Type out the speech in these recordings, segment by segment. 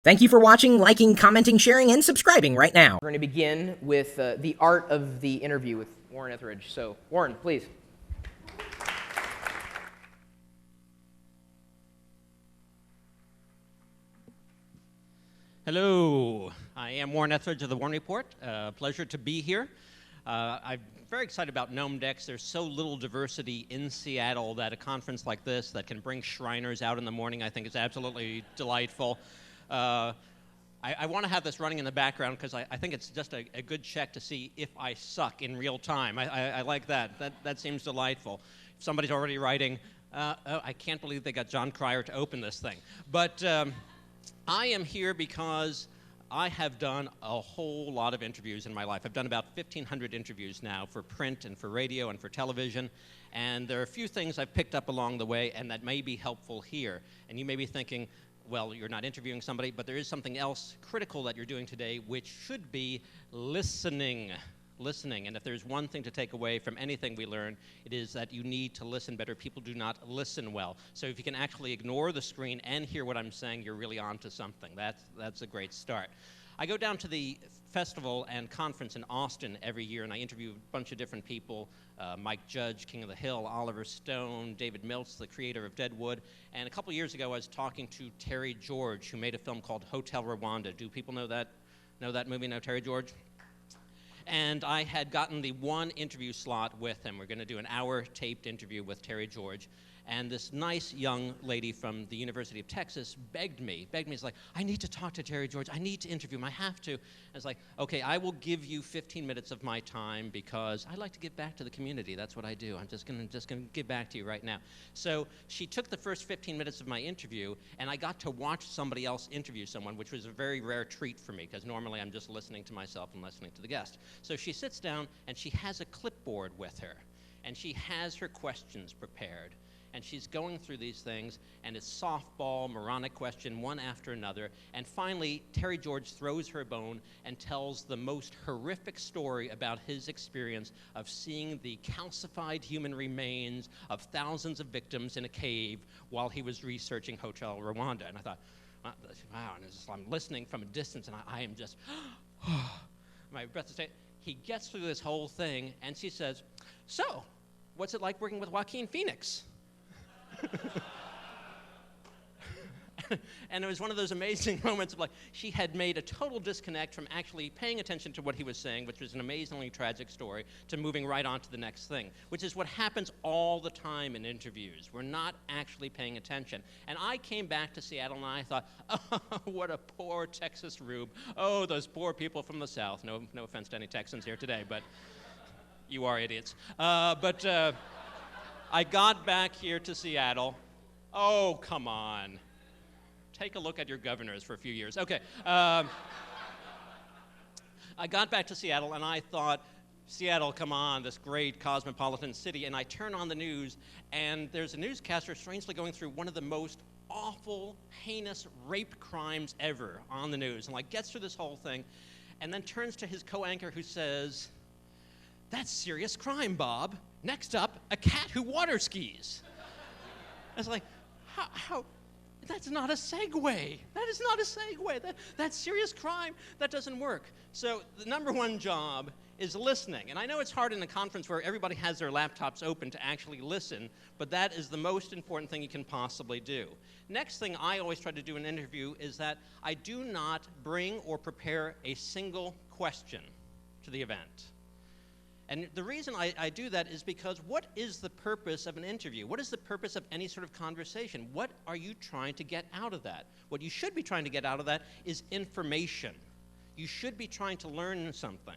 Thank you for watching, liking, commenting, sharing, and subscribing right now. We're going to begin with the art of the interview with Warren Etheredge. So, Warren, please. Hello, I am Warren Etheredge of the Warren Report. Pleasure to be here. I'm very excited about Gnome Decks. There's so little diversity in Seattle that a conference like this that can bring Shriners out in the morning, I think is absolutely delightful. I want to have this running in the background because I think it's just a good check to see if I suck in real time. I like that. That seems delightful. If somebody's already writing, oh, I can't believe they got John Cryer to open this thing. But I am here because I have done a whole lot of interviews in my life. I've done about 1,500 interviews now for print and for radio and for television. And there are a few things I've picked up along the way and that may be helpful here. And you may be thinking, well, you're not interviewing somebody, but there is something else critical that you're doing today, which should be listening. Listening. And if there's one thing to take away from anything we learn, it is that you need to listen better. People do not listen well. So if you can actually ignore the screen and hear what I'm saying, you're really on to something. That's a great start. I go down to the festival and conference in Austin every year, and I interview a bunch of different people. Mike Judge, King of the Hill, Oliver Stone, David Miltz, the creator of Deadwood. And a couple years ago, I was talking to Terry George, who made a film called Hotel Rwanda. Do people know that movie, know Terry George? And I had gotten the one interview slot with him. We're going to do an hour taped interview with Terry George. And this nice young lady from the University of Texas begged me, it's like, I need to talk to Terry George. I need to interview him. I have to. And it's like, okay, I will give you 15 minutes of my time because I like to give back to the community. That's what I do. I'm just gonna give back to you right now. So she took the first 15 minutes of my interview, and I got to watch somebody else interview someone, which was a very rare treat for me because normally I'm just listening to myself and listening to the guest. So she sits down, and she has a clipboard with her, and she has her questions prepared. And she's going through these things, and it's softball, moronic question, one after another. And finally, Terry George throws her a bone and tells the most horrific story about his experience of seeing the calcified human remains of thousands of victims in a cave while he was researching Hotel Rwanda. And I thought, wow, and I'm listening from a distance, and I am just, my breath is taken. He gets through this whole thing, and she says, so, what's it like working with Joaquin Phoenix? And it was one of those amazing moments of like, she had made a total disconnect from actually paying attention to what he was saying, which was an amazingly tragic story, to moving right on to the next thing, which is what happens all the time in interviews. We're not actually paying attention. And I came back to Seattle and I thought, oh, what a poor Texas rube. Oh, those poor people from the South. No offense to any Texans here today, but you are idiots. I got back here to Seattle. Oh, come on. Take a look at your governors for a few years. Okay. I got back to Seattle, and I thought, Seattle, come on, this great cosmopolitan city. And I turn on the news, and there's a newscaster strangely going through one of the most awful, heinous rape crimes ever on the news. And like gets through this whole thing, and then turns to his co-anchor who says, that's serious crime, Bob. Next up, a cat who water skis. I was like, how? That's not a segue. That is not a segue. That's serious crime. That doesn't work. So the number one job is listening. And I know it's hard in a conference where everybody has their laptops open to actually listen, but that is the most important thing you can possibly do. Next thing I always try to do in an interview is that I do not bring or prepare a single question to the event. And the reason I do that is because what is the purpose of an interview? What is the purpose of any sort of conversation? What are you trying to get out of that? What you should be trying to get out of that is information. You should be trying to learn something.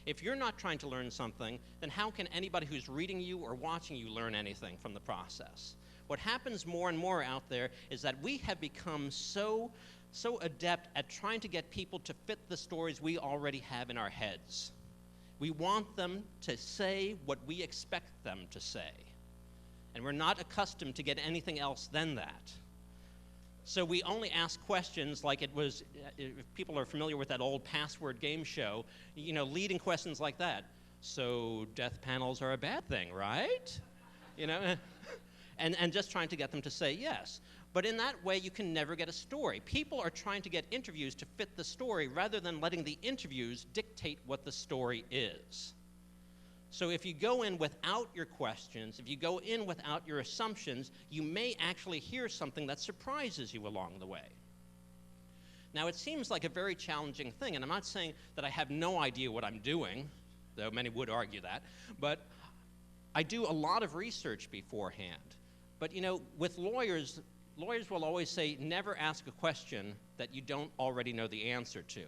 If you're not trying to learn something, then how can anybody who's reading you or watching you learn anything from the process? What happens more and more out there is that we have become so adept at trying to get people to fit the stories we already have in our heads. We want them to say what we expect them to say. And we're not accustomed to get anything else than that. So we only ask questions like it was, if people are familiar with that old password game show, leading questions like that. So death panels are a bad thing, right? And just trying to get them to say yes. But in that way, you can never get a story. People are trying to get interviews to fit the story rather than letting the interviews dictate what the story is. So if you go in without your questions, if you go in without your assumptions, you may actually hear something that surprises you along the way. Now, it seems like a very challenging thing, and I'm not saying that I have no idea what I'm doing, though many would argue that, but I do a lot of research beforehand. But, you know, with lawyers will always say, never ask a question that you don't already know the answer to.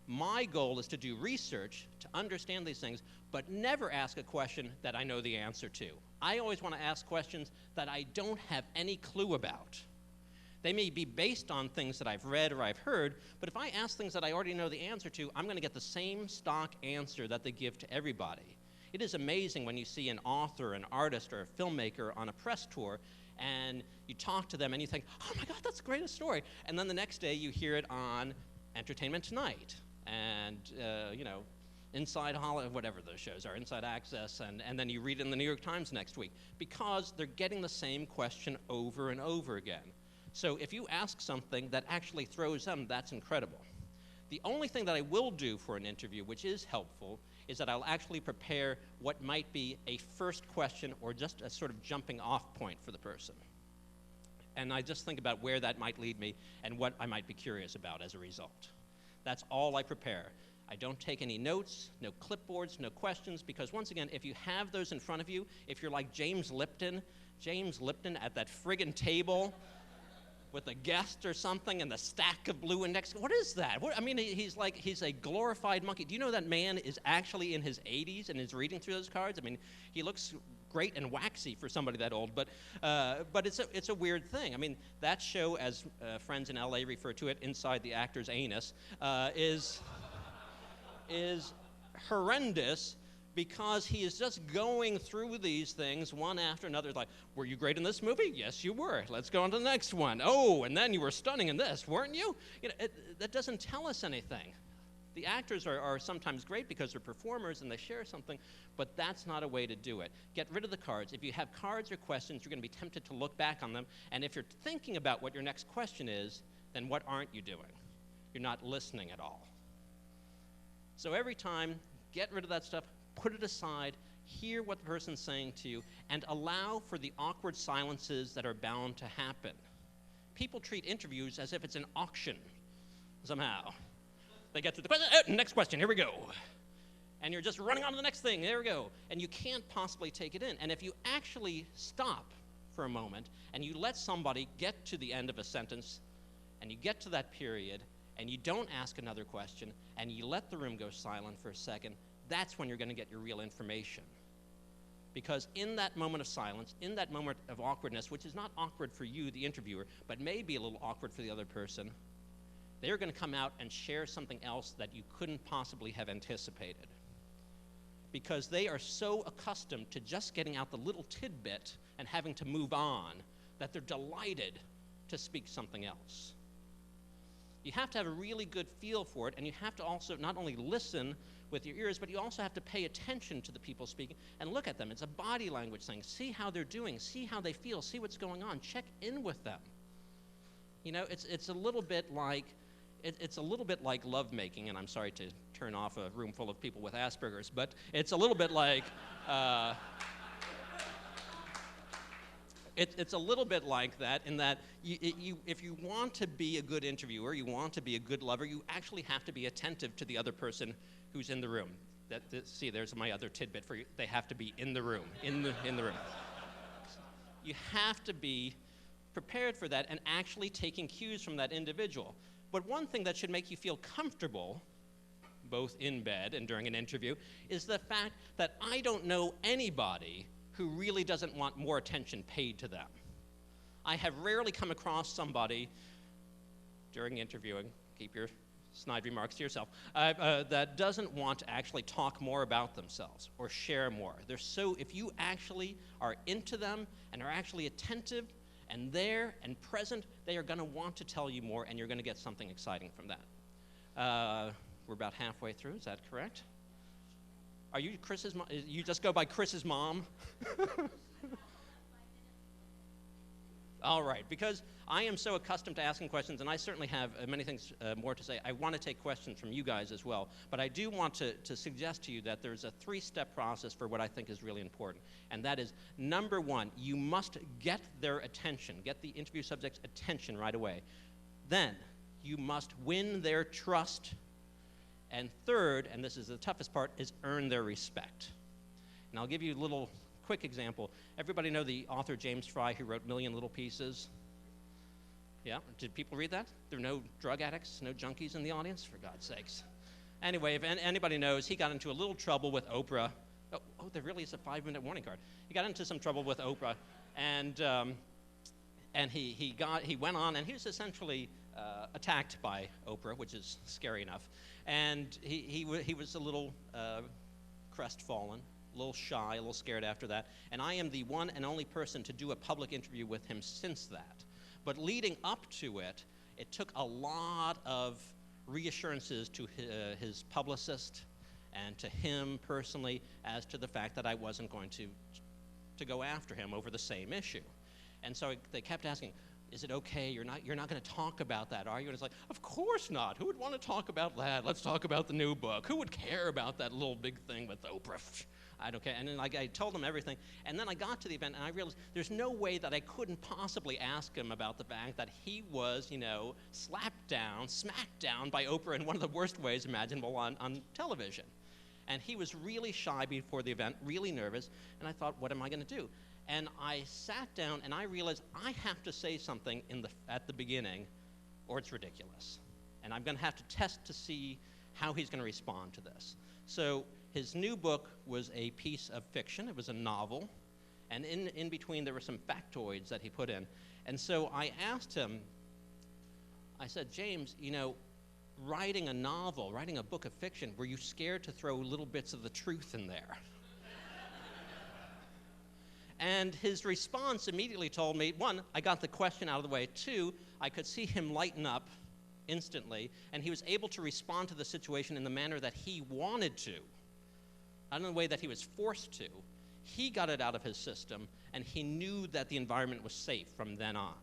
My goal is to do research, to understand these things, but never ask a question that I know the answer to. I always want to ask questions that I don't have any clue about. They may be based on things that I've read or I've heard, but if I ask things that I already know the answer to, I'm going to get the same stock answer that they give to everybody. It is amazing when you see an author, an artist, or a filmmaker on a press tour, and you talk to them and you think, oh my God, that's the greatest story. And then the next day you hear it on Entertainment Tonight and, you know, Inside Hollywood, whatever those shows are, Inside Access, and then you read it in the New York Times next week, because they're getting the same question over and over again. So if you ask something that actually throws them, that's incredible. The only thing that I will do for an interview, which is helpful, is that I'll actually prepare what might be a first question or just a sort of jumping off point for the person. And I just think about where that might lead me and what I might be curious about as a result. That's all I prepare. I don't take any notes, no clipboards, no questions, because once again, if you have those in front of you, if you're like James Lipton at that friggin' table with a guest or something and the stack of blue index, what is that? I mean, he's a glorified monkey. Do you know that man is actually in his 80s and is reading through those cards? I mean, he looks great and waxy for somebody that old, but it's a weird thing. I mean, that show, as friends in LA refer to it, Inside the Actor's Anus, is horrendous, because he is just going through these things one after another. It's like, were you great in this movie? Yes, you were. Let's go on to the next one. Oh, and then you were stunning in this, weren't you? You know, that doesn't tell us anything. The actors are sometimes great because they're performers and they share something, but that's not a way to do it. Get rid of the cards. If you have cards or questions, you're going to be tempted to look back on them, and if you're thinking about what your next question is, then what aren't you doing? You're not listening at all. So every time, get rid of that stuff, put it aside, hear what the person's saying to you, and allow for the awkward silences that are bound to happen. People treat interviews as if it's an auction somehow. They get to the question, next question, here we go. And you're just running on to the next thing, there we go. And you can't possibly take it in. And if you actually stop for a moment and you let somebody get to the end of a sentence and you get to that period and you don't ask another question and you let the room go silent for a second, that's when you're going to get your real information. Because in that moment of silence, in that moment of awkwardness, which is not awkward for you, the interviewer, but may be a little awkward for the other person, they're going to come out and share something else that you couldn't possibly have anticipated. Because they are so accustomed to just getting out the little tidbit and having to move on that they're delighted to speak something else. You have to have a really good feel for it, and you have to also not only listen with your ears, but you also have to pay attention to the people speaking and look at them. It's a body language thing. See how they're doing, see how they feel, see what's going on, check in with them. You know, it's a little bit like lovemaking, and I'm sorry to turn off a room full of people with Asperger's, but it's a little bit like it's a little bit like that, in that if you want to be a good interviewer, you want to be a good lover, you actually have to be attentive to the other person who's in the room. See, there's my other tidbit for you. They have to be in the room, in the room. You have to be prepared for that and actually taking cues from that individual. But one thing that should make you feel comfortable, both in bed and during an interview, is the fact that I don't know anybody who really doesn't want more attention paid to them. I have rarely come across somebody during interviewing, keep your snide remarks to yourself, that doesn't want to actually talk more about themselves or share more. If you actually are into them and are actually attentive and there and present, they are going to want to tell you more, and you're going to get something exciting from that. We're about halfway through, is that correct? Are you Chris's mom? You just go by Chris's mom? All right, because I am so accustomed to asking questions, and I certainly have many things more to say. I want to take questions from you guys as well, but I do want to suggest to you that there's a three-step process for what I think is really important, and that is, number one, you must get their attention, get the interview subject's attention right away. Then, you must win their trust, and third, and this is the toughest part, is earn their respect. And I'll give you a little quick example. Everybody know the author James Fry who wrote Million Little Pieces? Yeah, did people read that? There were no drug addicts, no junkies in the audience, for God's sakes. Anyway, if anybody knows, he got into a little trouble with Oprah. Oh, there really is a 5-minute warning card. He got into some trouble with Oprah, and he went on, and he was essentially attacked by Oprah, which is scary enough. And he was a little crestfallen, a little shy, a little scared after that. And I am the one and only person to do a public interview with him since that. But leading up to it, it took a lot of reassurances to his publicist and to him personally as to the fact that I wasn't going to go after him over the same issue. And so they kept asking, is it okay? You're not going to talk about that, are you? And it's like, of course not. Who would want to talk about that? Let's talk about the new book. Who would care about that little big thing with Oprah? I don't care. And then I told them everything. And then I got to the event, and I realized there's no way that I couldn't possibly ask him about the fact that he was, smacked down by Oprah in one of the worst ways imaginable on television. And he was really shy before the event, really nervous. And I thought, what am I going to do? And I sat down, and I realized I have to say something at the beginning, or it's ridiculous. And I'm going to have to test to see how he's going to respond to this. So his new book was a piece of fiction. It was a novel. And in between, there were some factoids that he put in. And so I asked him, I said, James, writing a novel, writing a book of fiction, were you scared to throw little bits of the truth in there? And his response immediately told me, one, I got the question out of the way. Two, I could see him lighten up instantly, and he was able to respond to the situation in the manner that he wanted to, not in the way that he was forced to. He got it out of his system, and he knew that the environment was safe from then on.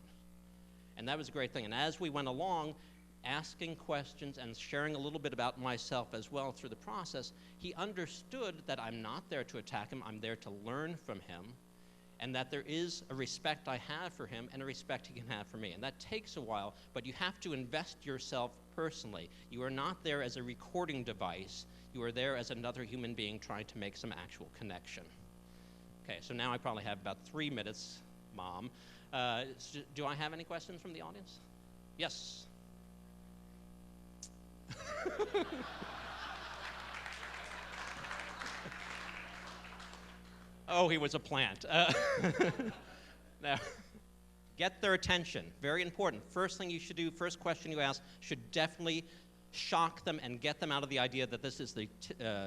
And that was a great thing. And as we went along, asking questions and sharing a little bit about myself as well through the process, he understood that I'm not there to attack him, I'm there to learn from him, and that there is a respect I have for him and a respect he can have for me. And that takes a while, but you have to invest yourself personally. You are not there as a recording device. You are there as another human being trying to make some actual connection. Okay, so now I probably have about 3 minutes, Mom. Do I have any questions from the audience? Yes. Oh, he was a plant. Now, get their attention. Very important. First thing you should do, first question you ask, should definitely shock them and get them out of the idea that this is the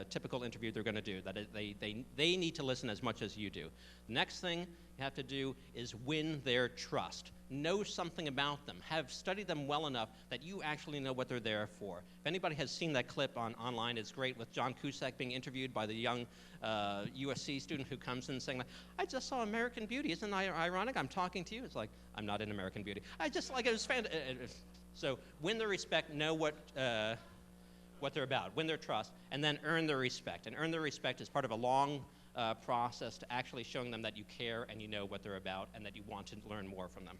typical interview they're going to do, that they need to listen as much as you do. The next thing you have to do is win their trust. Know something about them. Have studied them well enough that you actually know what they're there for. If anybody has seen that clip online, it's great, with John Cusack being interviewed by the young USC student who comes in saying, I just saw American Beauty. Isn't that ironic? I'm talking to you. It's like, I'm not in American Beauty. It was fantastic. So win their respect, know what they're about, win their trust, and then earn their respect. And earn their respect is part of a long process to actually showing them that you care and you know what they're about and that you want to learn more from them.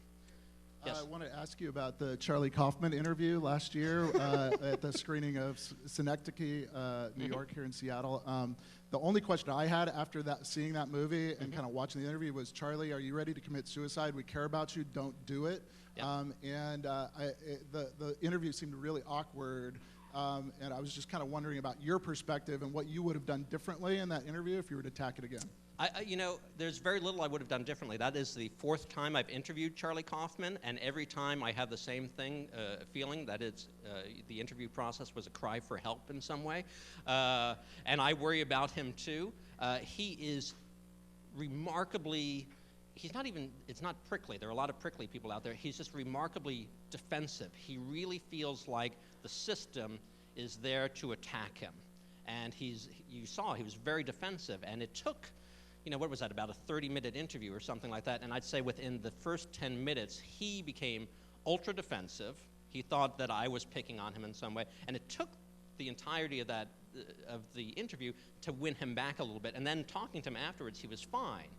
Yes. I want to ask you about the Charlie Kaufman interview last year at the screening of Synecdoche, New York, here in Seattle. The only question I had after seeing that movie and kind of watching the interview was, Charlie, are you ready to commit suicide? We care about you. Don't do it. Yeah. The interview seemed really awkward, and I was just kind of wondering about your perspective and what you would have done differently in that interview if you were to tack it again. There's very little I would have done differently. That is the 4th time I've interviewed Charlie Kaufman, and every time I have the same feeling that the interview process was a cry for help in some way. And I worry about him too. He is remarkably, it's not prickly. There are a lot of prickly people out there. He's just remarkably defensive. He really feels like the system is there to attack him. And you saw he was very defensive, and it took what was that, about a 30-minute interview or something like that, and I'd say within the first 10 minutes, he became ultra defensive. He thought that I was picking on him in some way, and it took the entirety of the interview to win him back a little bit, and then talking to him afterwards, he was fine.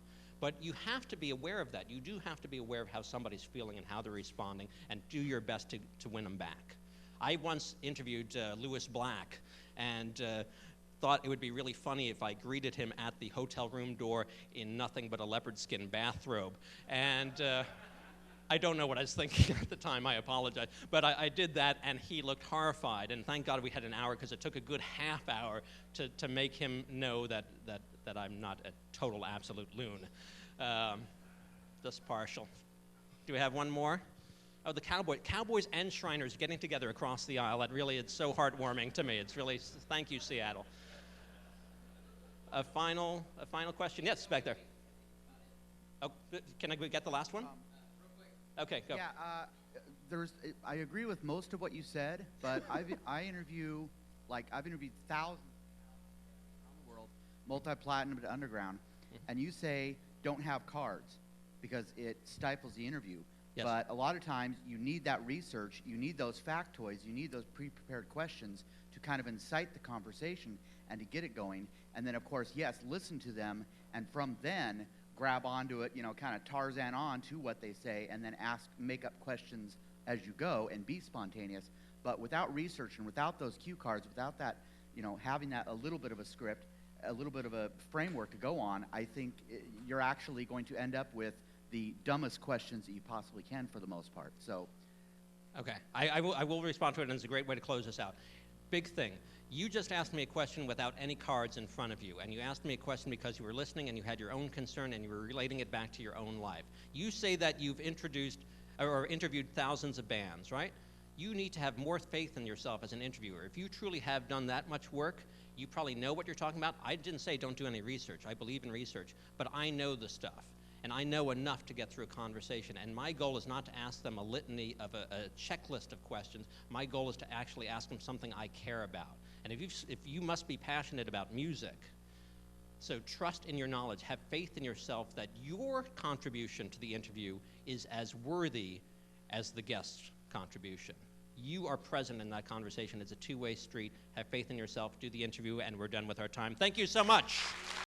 But you have to be aware of that. You do have to be aware of how somebody's feeling and how they're responding, and do your best to win them back. I once interviewed Lewis Black, and thought it would be really funny if I greeted him at the hotel room door in nothing but a leopard skin bathrobe. And I don't know what I was thinking at the time, I apologize. But I did that, and he looked horrified. And thank God we had an hour, because it took a good half hour to make him know that I'm not a total absolute loon. Just partial. Do we have one more? Oh, the Cowboys and Shriners getting together across the aisle. That really, it's so heartwarming to me. It's really, thank you, Seattle. A final question? Yes, back there. Oh, can I get the last one? Okay, go. Yeah, I agree with most of what you said, but I've interviewed thousands around the world, multi-platinum to underground, and you say don't have cards because it stifles the interview. Yes. But a lot of times you need that research, you need those factoids, you need those pre-prepared questions to kind of incite the conversation and to get it going. And then, of course, yes, listen to them, and from then grab onto it, kind of Tarzan on to what they say, and then make up questions as you go and be spontaneous. But without research and without those cue cards, without that, having that a little bit of a script, a little bit of a framework to go on, I think you're actually going to end up with the dumbest questions that you possibly can for the most part. So, okay, I will respond to it, and it's a great way to close this out. Big thing. You just asked me a question without any cards in front of you, and you asked me a question because you were listening and you had your own concern and you were relating it back to your own life. You say that you've introduced or interviewed thousands of bands, right? You need to have more faith in yourself as an interviewer. If you truly have done that much work, you probably know what you're talking about. I didn't say don't do any research. I believe in research, but I know the stuff. And I know enough to get through a conversation. And my goal is not to ask them a litany of a checklist of questions. My goal is to actually ask them something I care about. And if you must be passionate about music, so trust in your knowledge, have faith in yourself that your contribution to the interview is as worthy as the guest's contribution. You are present in that conversation. It's a two-way street. Have faith in yourself, do the interview, and we're done with our time. Thank you so much.